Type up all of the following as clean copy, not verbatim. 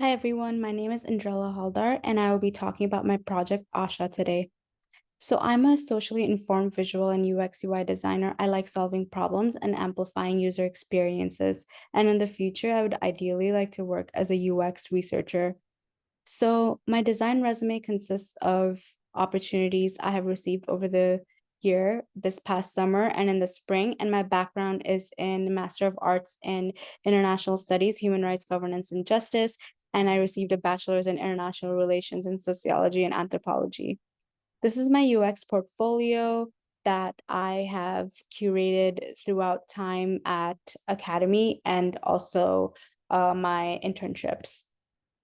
Hi everyone, my name is Aindrila Haldar, and I will be talking about my project Asha today. So I'm a socially informed visual and UX UI designer. I like solving problems and amplifying user experiences. And in the future, I would ideally like to work as a UX researcher. So my design resume consists of opportunities I have received over the year, this past summer and in the spring. And my background is in Master of Arts in International Studies, Human Rights, Governance, and Justice. And I received a bachelor's in International Relations in Sociology and Anthropology. This is my UX portfolio that I have curated throughout time at Academy and also my internships.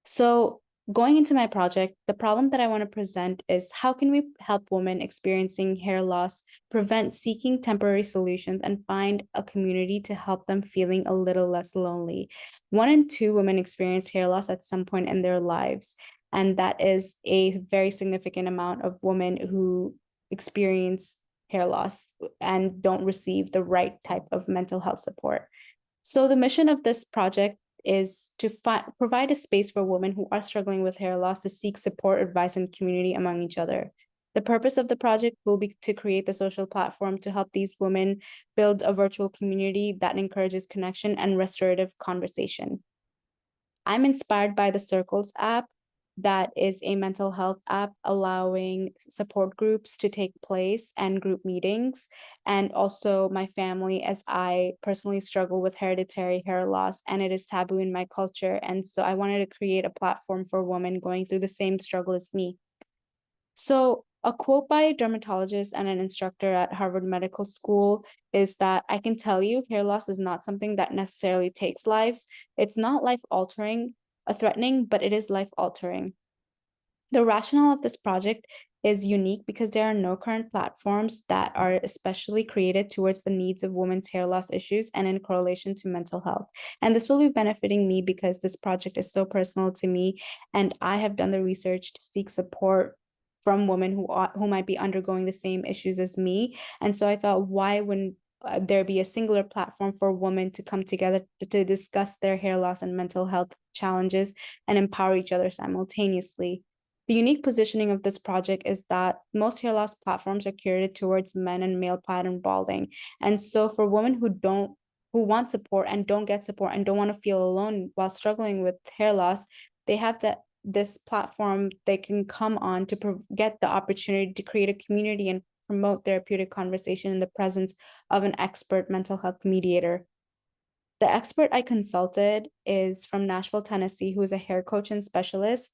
So, going into my project, the problem that I want to present is how can we help women experiencing hair loss prevent seeking temporary solutions and find a community to help them feeling a little less lonely? One in two women experience hair loss at some point in their lives, and that is a very significant amount of women who experience hair loss and don't receive the right type of mental health support. So, the mission of this project is to provide a space for women who are struggling with hair loss to seek support, advice, and community among each other. The purpose of the project will be to create the social platform to help these women build a virtual community that encourages connection and restorative conversation. I'm inspired by the Circles app, that is a mental health app allowing support groups to take place and group meetings. And also my family, as I personally struggle with hereditary hair loss and it is taboo in my culture. And so I wanted to create a platform for women going through the same struggle as me. So, a quote by a dermatologist and an instructor at Harvard Medical School is that I can tell you hair loss is not something that necessarily takes lives. It's not life altering, threatening, but it is life altering. The rationale of this project is unique because there are no current platforms that are especially created towards the needs of women's hair loss issues and in correlation to mental health. And this will be benefiting me because this project is so personal to me, and I have done the research to seek support from women who might be undergoing the same issues as me. And so I thought, why wouldn't there be a singular platform for women to come together to discuss their hair loss and mental health challenges and empower each other simultaneously? The unique positioning of this project is that most hair loss platforms are curated towards men and male pattern balding. And so for women who want support and don't get support and don't want to feel alone while struggling with hair loss, they have this platform they can come on to get the opportunity to create a community and promote therapeutic conversation in the presence of an expert mental health mediator. The expert I consulted is from Nashville, Tennessee, who is a hair coach and specialist.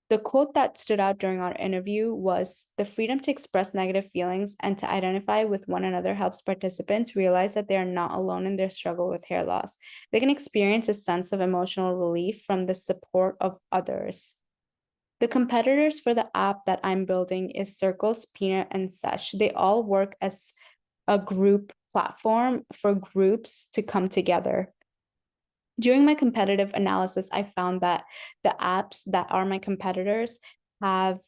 The quote that stood out during our interview was, "The freedom to express negative feelings and to identify with one another helps participants realize that they are not alone in their struggle with hair loss. They can experience a sense of emotional relief from the support of others." The competitors for the app that I'm building is Circles, Peanut, and Sesh. They all work as a group platform for groups to come together. During my competitive analysis, I found that the apps that are my competitors have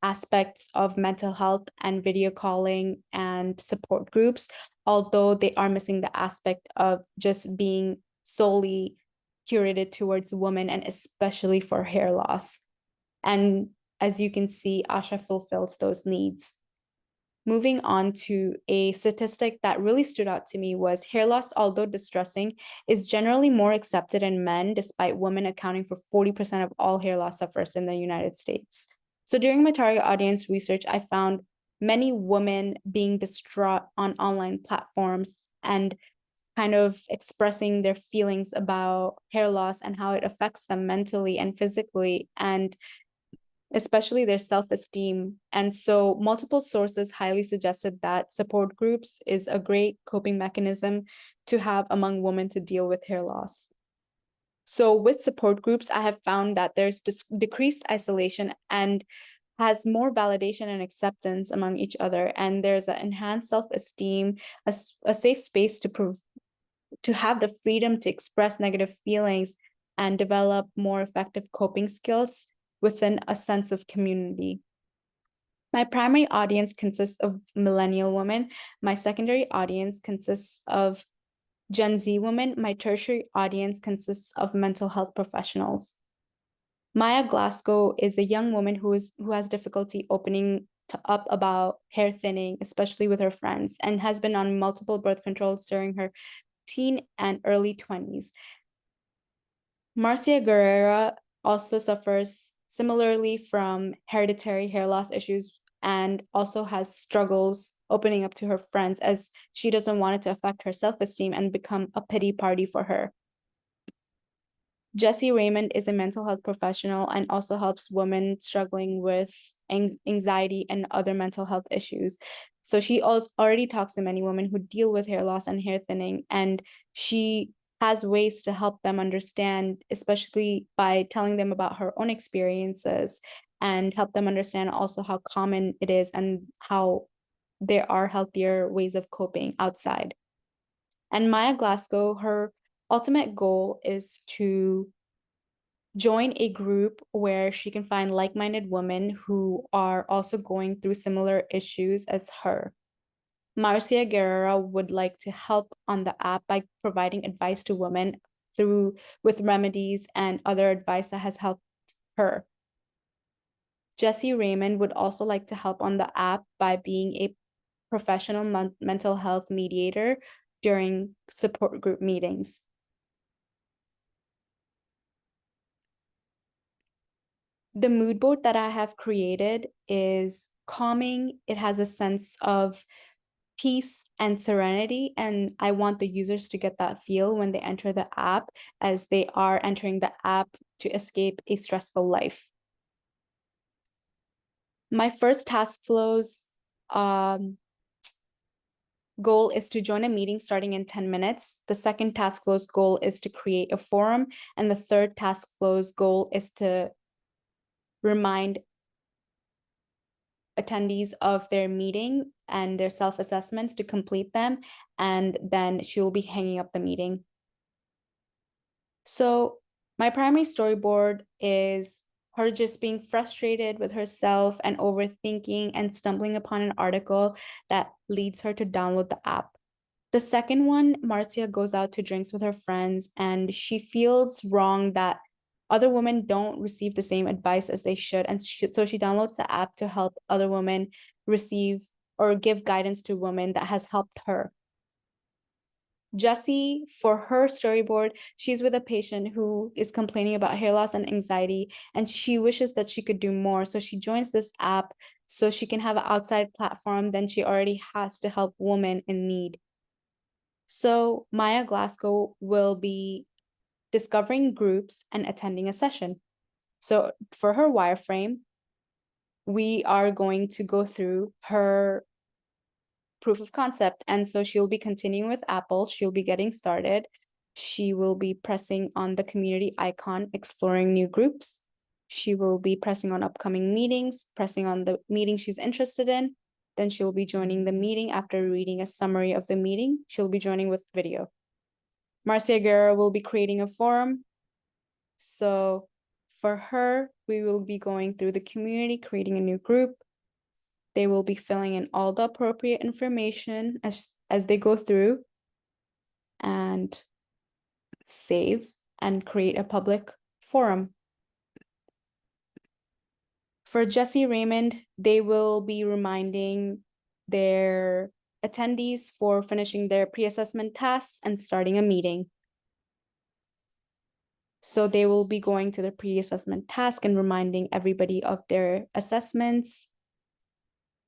aspects of mental health and video calling and support groups, although they are missing the aspect of just being solely curated towards women and especially for hair loss. And as you can see, Asha fulfills those needs. Moving on to a statistic that really stood out to me was hair loss, although distressing, is generally more accepted in men, despite women accounting for 40% of all hair loss sufferers in the United States. So during my target audience research, I found many women being distraught on online platforms and kind of expressing their feelings about hair loss and how it affects them mentally and physically, and especially their self-esteem. And so multiple sources highly suggested that support groups is a great coping mechanism to have among women to deal with hair loss. So with support groups, I have found that there's decreased isolation and has more validation and acceptance among each other. And there's an enhanced self-esteem, a safe space to have the freedom to express negative feelings and develop more effective coping skills within a sense of community. My primary audience consists of millennial women. My secondary audience consists of Gen Z women, my tertiary audience consists of mental health professionals. Maya Glasgow is a young woman who has difficulty opening up about hair thinning, especially with her friends, and has been on multiple birth controls during her teen and early 20s. Marcia Guerrera also suffers similarly from hereditary hair loss issues and also has struggles opening up to her friends as she doesn't want it to affect her self-esteem and become a pity party for her. Jessie Raymond is a mental health professional and also helps women struggling with anxiety and other mental health issues. So she already talks to many women who deal with hair loss and hair thinning, and she has ways to help them understand, especially by telling them about her own experiences and help them understand also how common it is and how there are healthier ways of coping outside. And Maya Glasgow, her ultimate goal is to join a group where she can find like-minded women who are also going through similar issues as her. Marcia Guerrera would like to help on the app by providing advice to women with remedies and other advice that has helped her. Jessie Raymond would also like to help on the app by being a professional mental health mediator during support group meetings. The mood board that I have created is calming. It has a sense of peace and serenity, and I want the users to get that feel when they enter the app, as they are entering the app to escape a stressful life. My first task flow's goal is to join a meeting starting in 10 minutes. The second task flow's goal is to create a forum, and the third task flow's goal is to remind attendees of their meeting and their self-assessments to complete them, and then she will be hanging up the meeting. So my primary storyboard is her just being frustrated with herself and overthinking and stumbling upon an article that leads her to download the app. The second one, Marcia goes out to drinks with her friends and she feels wrong that other women don't receive the same advice as they should. And so she downloads the app to help other women receive or give guidance to women that has helped her. Jessie, for her storyboard, she's with a patient who is complaining about hair loss and anxiety, and she wishes that she could do more. So she joins this app so she can have an outside platform than she already has to help women in need. So Maya Glasgow will be discovering groups and attending a session. So for her wireframe, we are going to go through her proof of concept. And so she'll be continuing with Apple. She'll be getting started. She will be pressing on the community icon, exploring new groups. She will be pressing on upcoming meetings, pressing on the meeting she's interested in. Then she'll be joining the meeting after reading a summary of the meeting. She'll be joining with video. Marcia Guerra will be creating a forum. So for her, we will be going through the community, creating a new group. They will be filling in all the appropriate information as they go through and save and create a public forum. For Jessie Raymond, they will be reminding their attendees for finishing their pre-assessment tasks and starting a meeting. So they will be going to the pre-assessment task and reminding everybody of their assessments.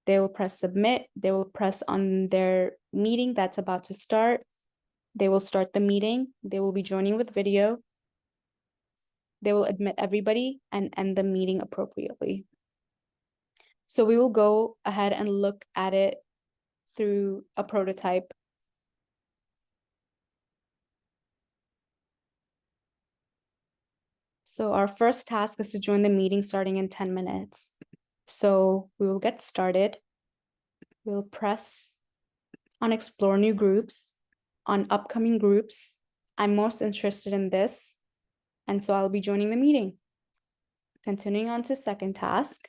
They will press submit. They will press on their meeting that's about to start. They will start the meeting. They will be joining with video. They will admit everybody and end the meeting appropriately. So we will go ahead and look at it through a prototype. So our first task is to join the meeting starting in 10 minutes. So we will get started. We'll press on explore new groups, on upcoming groups. I'm most interested in this, and so I'll be joining the meeting. Continuing on to second task,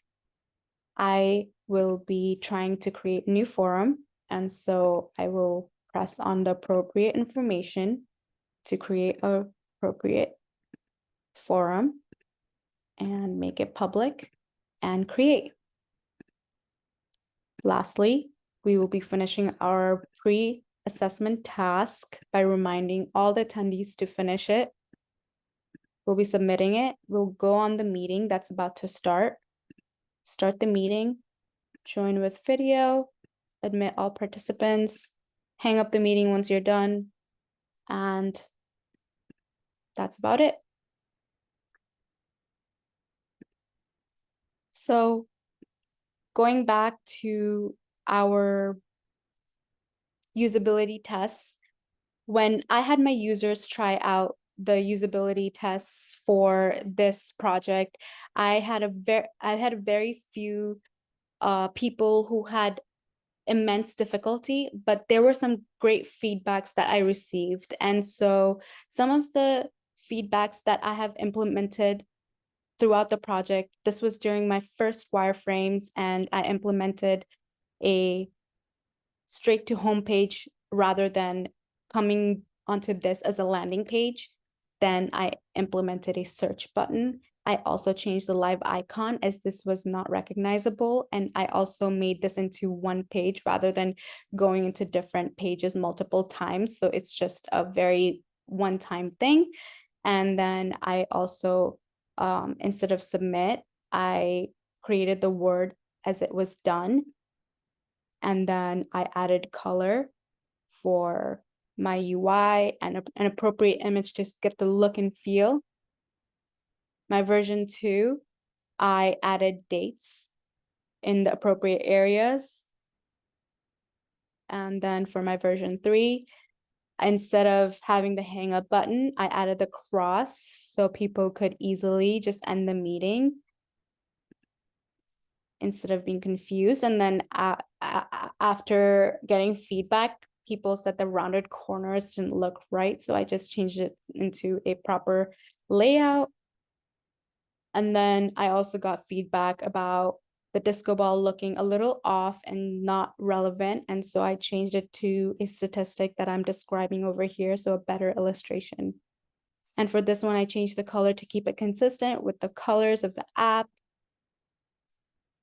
I will be trying to create a new forum, and so I will press on the appropriate information to create an appropriate forum and make it public and create. Lastly, we will be finishing our pre-assessment task by reminding all the attendees to finish it. We'll be submitting it. We'll go on the meeting that's about to start the meeting, join with video, admit all participants, hang up the meeting once you're done, and that's about it. So going back to our usability tests, when I had my users try out the usability tests for this project, I had very few people who had immense difficulty, but there were some great feedbacks that I received. And so some of the feedbacks that I have implemented throughout the project, this was during my first wireframes, and I implemented a straight to homepage rather than coming onto this as a landing page. Then I implemented a search button. I also changed the live icon as this was not recognizable. And I also made this into one page rather than going into different pages multiple times. So it's just a very one-time thing. And then I also, instead of submit, I created the word as it was done. And then I added color for my UI and an appropriate image to get the look and feel. My version 2, I added dates in the appropriate areas. And then for my version 3, instead of having the hang up button, I added the cross so people could easily just end the meeting instead of being confused. And then after getting feedback, people said the rounded corners didn't look right. So I just changed it into a proper layout. And then I also got feedback about the disco ball looking a little off and not relevant. And so I changed it to a statistic that I'm describing over here, so a better illustration. And for this one, I changed the color to keep it consistent with the colors of the app.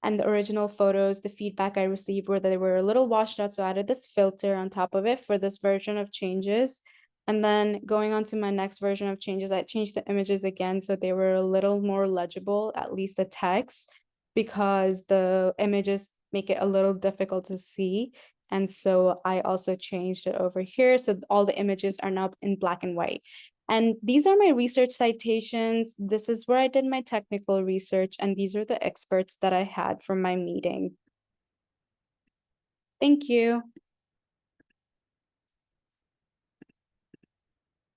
And the original photos, the feedback I received were that they were a little washed out, so I added this filter on top of it for this version of changes. And then going on to my next version of changes, I changed the images again so they were a little more legible, at least the text, because the images make it a little difficult to see. And so I also changed it over here, so all the images are now in black and white. And these are my research citations. This is where I did my technical research, and these are the experts that I had from my meeting. Thank you.